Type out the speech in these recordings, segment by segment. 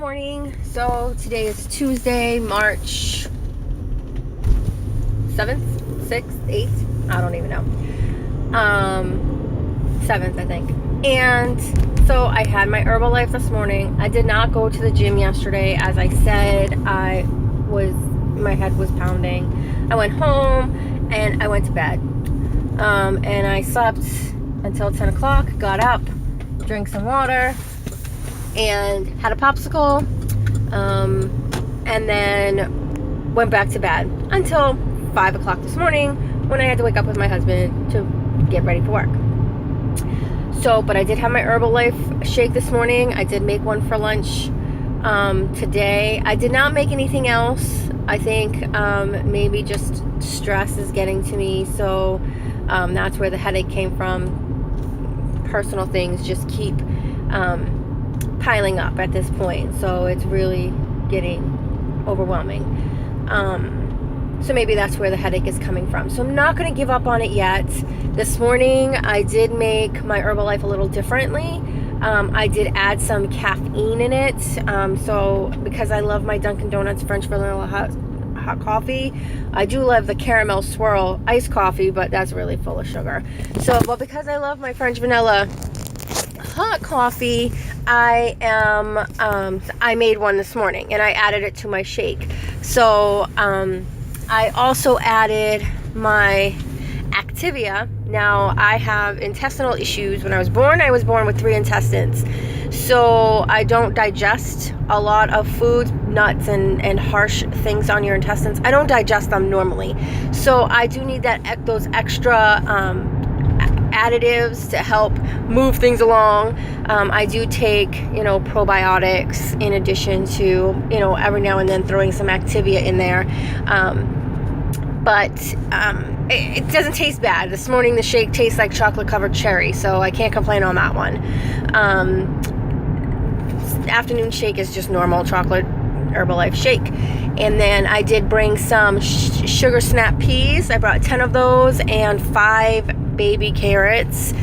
morning. So today is Tuesday, March 7th, 6th, 8th, I don't even know. 7th, I think. And so I had my Herbalife this morning. I did not go to the gym yesterday. As I said, my head was pounding. I went home and I went to bed. And I slept until 10 o'clock, got up, drank some water, and had a popsicle, and then went back to bed until 5 o'clock this morning when I had to wake up with my husband to get ready for work. So, but I did have my Herbalife shake this morning. I did make one for lunch today. I did not make anything else. I think maybe just stress is getting to me, so that's where the headache came from. Personal things just keep piling up at this point, so it's really getting overwhelming. So maybe that's where the headache is coming from. So I'm not going to give up on it yet. This morning I did make my Herbalife a little differently. I did add some caffeine in it. So because I love my Dunkin' Donuts French vanilla hot coffee, I do love the caramel swirl iced coffee, but that's really full of sugar. So, but because I love my French vanilla hot coffee, I made one this morning and I added it to my shake. So I also added my Activia. Now I have intestinal issues. When I was born with 3 intestines, so I don't digest a lot of foods, nuts and harsh things on your intestines. I don't digest them normally, so I do need those extra additives to help move things along. I do take, probiotics in addition to, every now and then throwing some Activia in there. But it doesn't taste bad. This morning the shake tastes like chocolate covered cherry, so I can't complain on that one. Afternoon shake is just normal chocolate Herbalife shake. And then I did bring some sugar snap peas. I brought 10 of those and 5 baby carrots.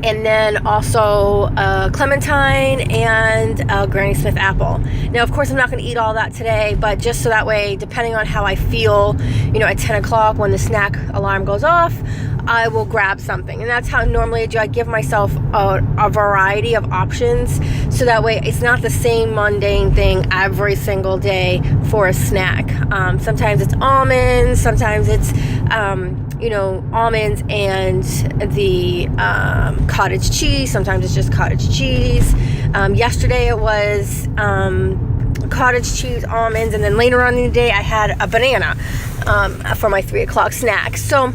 And then also a clementine and a Granny Smith apple. Now, of course, I'm not going to eat all that today, but just so that way, depending on how I feel, at 10 o'clock when the snack alarm goes off, I will grab something. And that's how normally I do. I give myself a variety of options, so that way it's not the same mundane thing every single day for a snack. Sometimes it's almonds, sometimes it's almonds and the cottage cheese. Sometimes it's just cottage cheese. Yesterday it was cottage cheese, almonds, and then later on in the day I had a banana for my 3 o'clock snack. So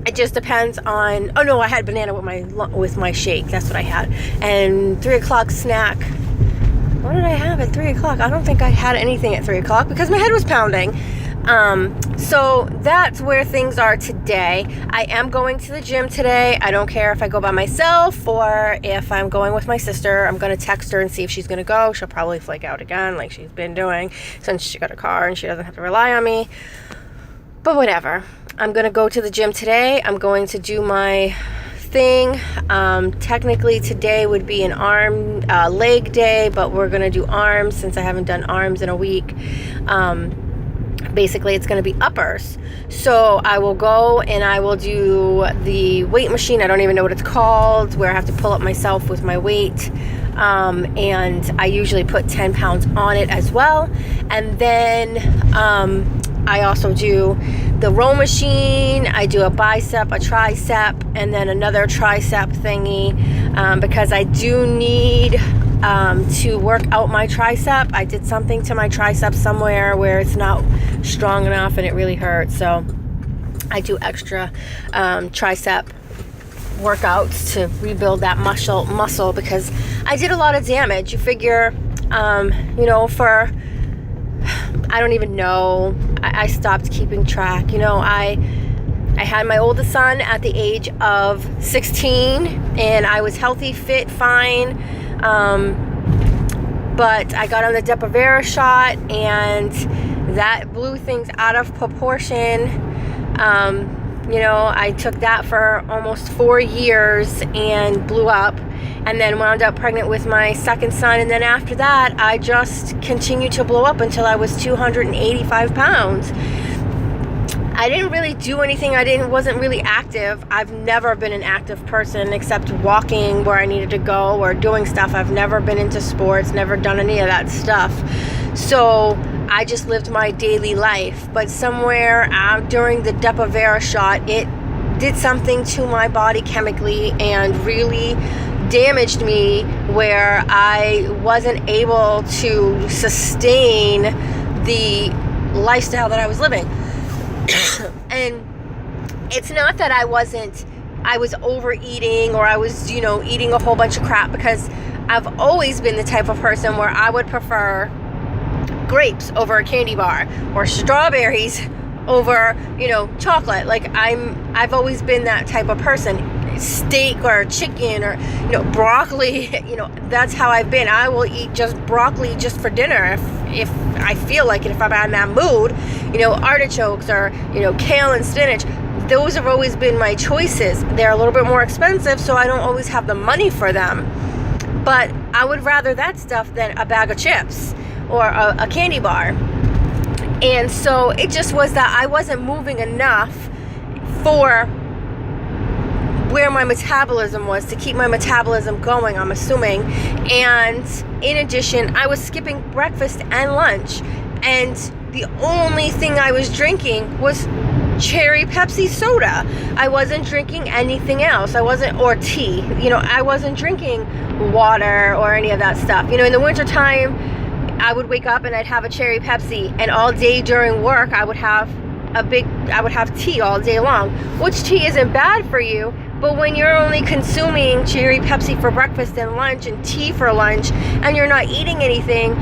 it just depends on. Oh no, I had banana with my shake. That's what I had. And 3 o'clock snack. What did I have at 3 o'clock? I don't think I had anything at 3 o'clock because my head was pounding. So that's where things are today. I am going to the gym today. I don't care if I go by myself or if I'm going with my sister. I'm going to text her and see if she's going to go. She'll probably flake out again like she's been doing since she got a car and she doesn't have to rely on me. But whatever. I'm going to go to the gym today. I'm going to do my thing. Technically today would be an leg day, but we're going to do arms since I haven't done arms in a week. Basically it's going to be uppers. So I will go and I will do the weight machine. I don't even know what it's called, where I have to pull up myself with my weight. And I usually put 10 pounds on it as well. And then I also do the row machine. I do a bicep, a tricep, and then another tricep thingy, because I do need to work out my tricep. I did something to my tricep somewhere where it's not strong enough and it really hurts. So I do extra tricep workouts to rebuild that muscle because I did a lot of damage. You figure, for I don't even know. I stopped keeping track. I had my oldest son at the age of 16 and I was healthy, fit, fine. But I got on the Depo-Provera shot and that blew things out of proportion. You know, I took that for almost 4 years and blew up, and then wound up pregnant with my second son. And then after that, I just continued to blow up until I was 285 pounds. I didn't really do anything. Wasn't really active. I've never been an active person except walking where I needed to go or doing stuff. I've never been into sports, never done any of that stuff. So I just lived my daily life. But somewhere during the Depo-Provera shot, it did something to my body chemically and really damaged me, where I wasn't able to sustain the lifestyle that I was living. And it's not that I was overeating or I was, eating a whole bunch of crap, because I've always been the type of person where I would prefer grapes over a candy bar, or strawberries over, chocolate. Like I've always been that type of person. Steak or chicken or, broccoli, that's how I've been. I will eat just broccoli just for dinner if I feel like it, if I'm in that mood. Artichokes or, kale and spinach. Those have always been my choices. They're a little bit more expensive, so I don't always have the money for them. But I would rather that stuff than a bag of chips or a candy bar. And so it just was that I wasn't moving enough for where my metabolism was, to keep my metabolism going, I'm assuming. And in addition, I was skipping breakfast and lunch, and the only thing I was drinking was cherry Pepsi soda. I wasn't drinking anything else. Or tea. I wasn't drinking water or any of that stuff. In the wintertime, I would wake up and I'd have a cherry Pepsi, and all day during work I would have tea all day long, which tea isn't bad for you. But when you're only consuming cherry Pepsi for breakfast and lunch and tea for lunch, and you're not eating anything,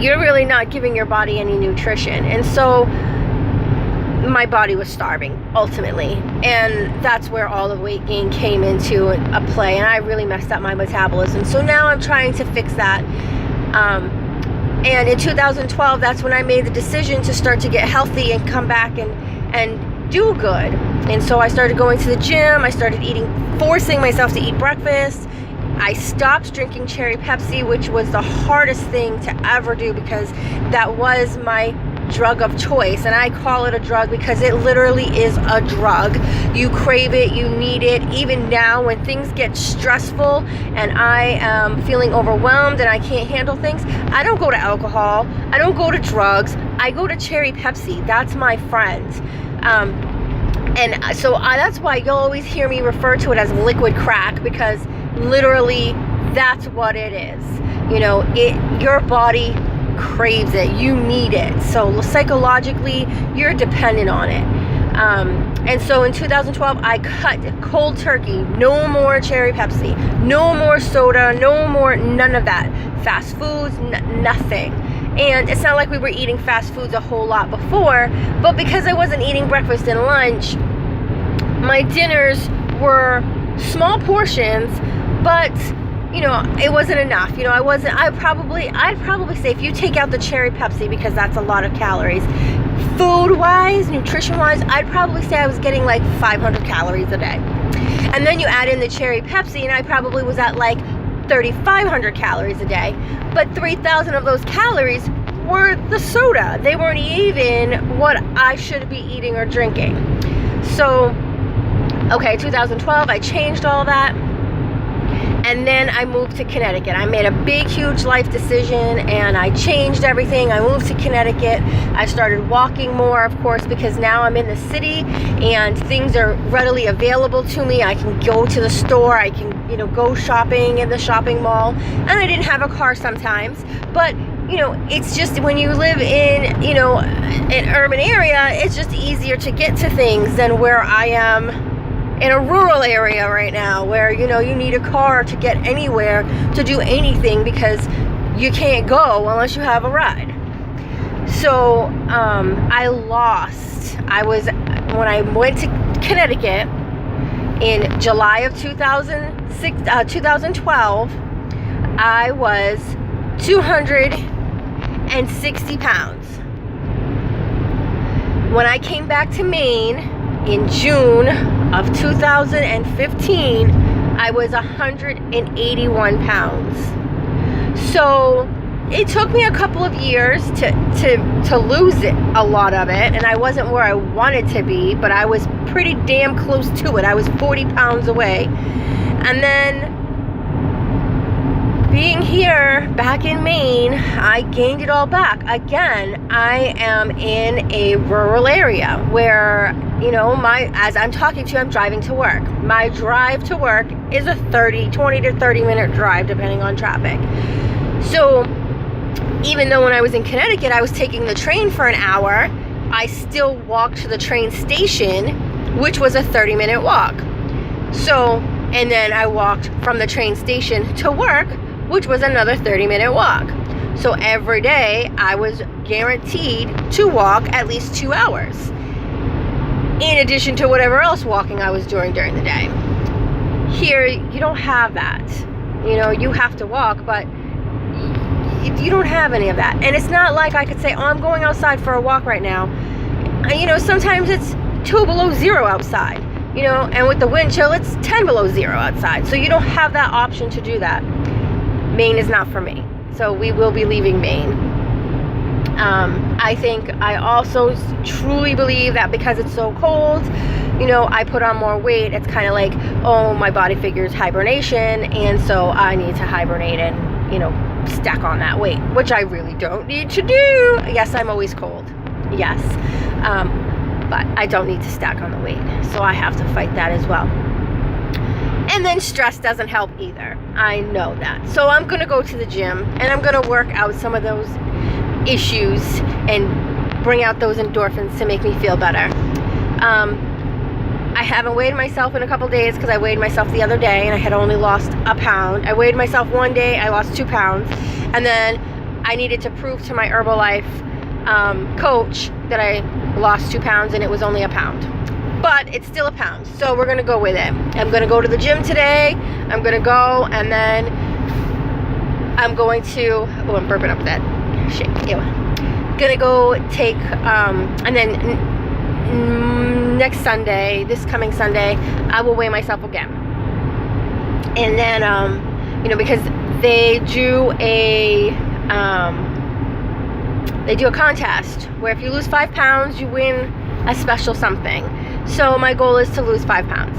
you're really not giving your body any nutrition. And so my body was starving ultimately, and that's where all the weight gain came into a play, and I really messed up my metabolism. So now I'm trying to fix that. And in 2012, that's when I made the decision to start to get healthy and come back and do good. And so I started going to the gym. I started forcing myself to eat breakfast. I stopped drinking cherry Pepsi, which was the hardest thing to ever do, because that was my drug of choice. And I call it a drug because it literally is a drug. You crave it, you need it. Even now when things get stressful and I am feeling overwhelmed and I can't handle things, I don't go to alcohol, I don't go to drugs, I go to cherry Pepsi. That's my friend. And so that's why you'll always hear me refer to it as liquid crack, because literally that's what it is. Your body craves it, you need it, so psychologically you're dependent on it. And so in 2012 I cut cold turkey. No more cherry Pepsi, no more soda, none of that fast foods, nothing. And it's not like we were eating fast foods a whole lot before, but because I wasn't eating breakfast and lunch, my dinners were small portions, but it wasn't enough. I'd probably say, if you take out the cherry Pepsi, because that's a lot of calories, food-wise, nutrition-wise, I'd probably say I was getting like 500 calories a day. And then you add in the cherry Pepsi, and I probably was at like 3,500 calories a day. But 3,000 of those calories were the soda. They weren't even what I should be eating or drinking. So, okay, 2012, I changed all that. And then I moved to Connecticut. I made a big, huge life decision, and I changed everything. I moved to Connecticut. I started walking more, of course, because now I'm in the city and things are readily available to me. I can go to the store. I can, go shopping in the shopping mall. And I didn't have a car sometimes. But, it's just when you live in, an urban area, it's just easier to get to things than where I am in a rural area right now, where you need a car to get anywhere, to do anything, because you can't go unless you have a ride. So when I went to Connecticut in July of 2012, I was 260 pounds. When I came back to Maine in June of 2015, I was 181 pounds. So it took me a couple of years to lose it, a lot of it, and I wasn't where I wanted to be, but I was pretty damn close to it. I was 40 pounds away. And then being here back in Maine, I gained it all back. Again, I am in a rural area where, you know, as I'm talking to you, I'm driving to work. My drive to work is a 20 to 30 minute drive, depending on traffic. So even though when I was in Connecticut, I was taking the train for an hour, I still walked to the train station, which was a 30-minute walk. So, and then I walked from the train station to work, which was another 30-minute walk. So every day I was guaranteed to walk at least 2 hours, in addition to whatever else walking I was doing during the day. Here, you don't have that. You know, you have to walk, but you don't have any of that. And it's not like I could say, oh, I'm going outside for a walk right now. You know, sometimes it's 2 below 0 outside, you know, and with the wind chill, it's 10 below 0 outside. So you don't have that option to do that. Maine is not for me. So we will be leaving Maine. I also truly believe that because it's so cold, you know, I put on more weight. It's kind of like, oh, my body figures hibernation, and so I need to hibernate and, you know, stack on that weight, which I really don't need to do. Yes, I'm always cold. Yes. But I don't need to stack on the weight. So I have to fight that as well. And then stress doesn't help either. I know that. So I'm going to go to the gym and I'm going to work out some of those issues and bring out those endorphins to make me feel better. I haven't weighed myself in a couple days because I weighed myself the other day and I had only lost a pound. I weighed myself one day, I lost 2 pounds. And then I needed to prove to my Herbalife coach that I lost 2 pounds and it was only a pound. But it's still a pound, so we're going to go with it. I'm going to go to the gym today. I'm going to go, and then I'm going to, oh, I'm burping up that shit. Ew. Going to go take, and then next Sunday, this coming Sunday, I will weigh myself again. And then, you know, because they do a contest where if you lose 5 pounds, you win a special something. So my goal is to lose 5 pounds.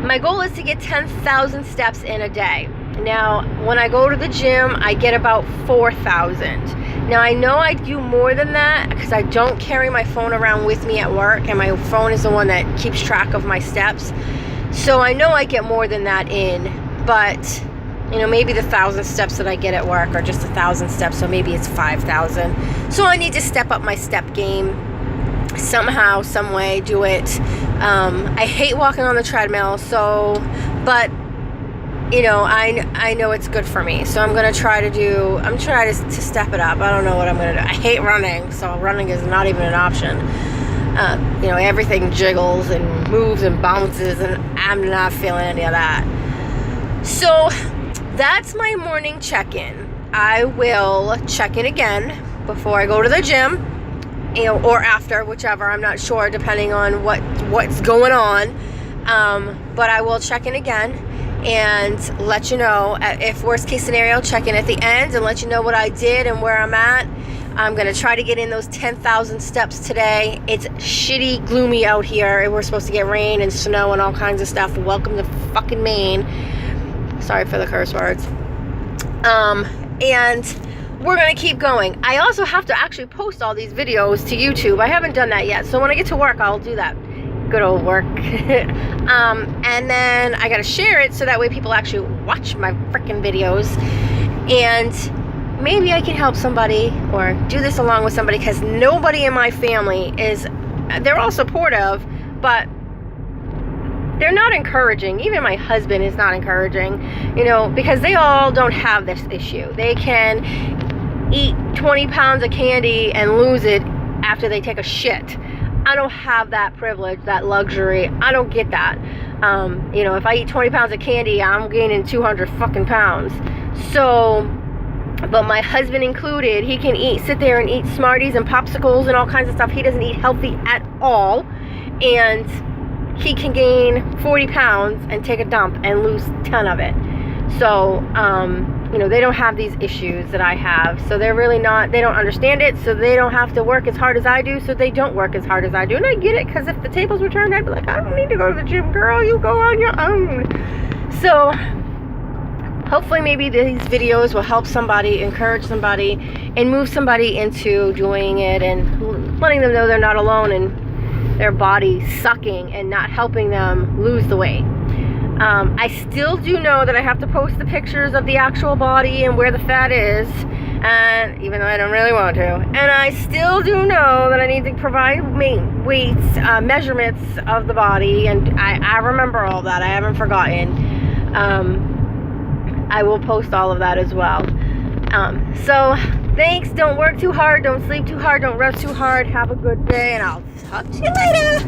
My goal is to get 10,000 steps in a day. Now, when I go to the gym, I get about 4,000. Now, I know I do more than that because I don't carry my phone around with me at work, and my phone is the one that keeps track of my steps. So I know I get more than that in, but, you know, maybe the 1,000 steps that I get at work are just 1,000 steps, so maybe it's 5,000. So I need to step up my step game. Somehow, some way, do it. I hate walking on the treadmill, but you know, I know it's good for me, so I'm gonna try to step it up. I don't know what I'm gonna do. I hate running, so running is not even an option. You know, everything jiggles and moves and bounces, and I'm not feeling any of that. So that's my morning check-in. I will check in again before I go to the gym, you know, or after, whichever, I'm not sure, depending on what's going on. But I will check in again and let you know. If worst case scenario, check in at the end and let you know what I did and where I'm at. I'm going to try to get in those 10,000 steps today. It's shitty, gloomy out here. We're supposed to get rain and snow and all kinds of stuff. Welcome to fucking Maine. Sorry for the curse words. And we're going to keep going. I also have to actually post all these videos to YouTube. I haven't done that yet. So when I get to work, I'll do that. Good old work. And then I got to share it so that way people actually watch my freaking videos. And maybe I can help somebody or do this along with somebody, because nobody in my family they're all supportive, but they're not encouraging. Even my husband is not encouraging, you know, because they all don't have this issue. They can eat 20 pounds of candy and lose it after they take a shit. I don't have that privilege, that luxury. I don't get that. You know, if I eat 20 pounds of candy, I'm gaining 200 fucking pounds. So, but my husband included, he can sit there and eat Smarties and popsicles and all kinds of stuff. He doesn't eat healthy at all. And he can gain 40 pounds and take a dump and lose 10 of it. So, you know, they don't have these issues that I have. So they're really not, they don't understand it. So they don't have to work as hard as I do. So they don't work as hard as I do. And I get it, because if the tables were turned, I'd be like, I don't need to go to the gym, girl. You go on your own. So hopefully maybe these videos will help somebody, encourage somebody, and move somebody into doing it and letting them know they're not alone in their body sucking and not helping them lose the weight. I still do know that I have to post the pictures of the actual body and where the fat is, and even though I don't really want to. And I still do know that I need to provide weights, measurements of the body, and I remember all that. I haven't forgotten. I will post all of that as well. So thanks. Don't work too hard. Don't sleep too hard. Don't rest too hard. Have a good day, and I'll talk to you later.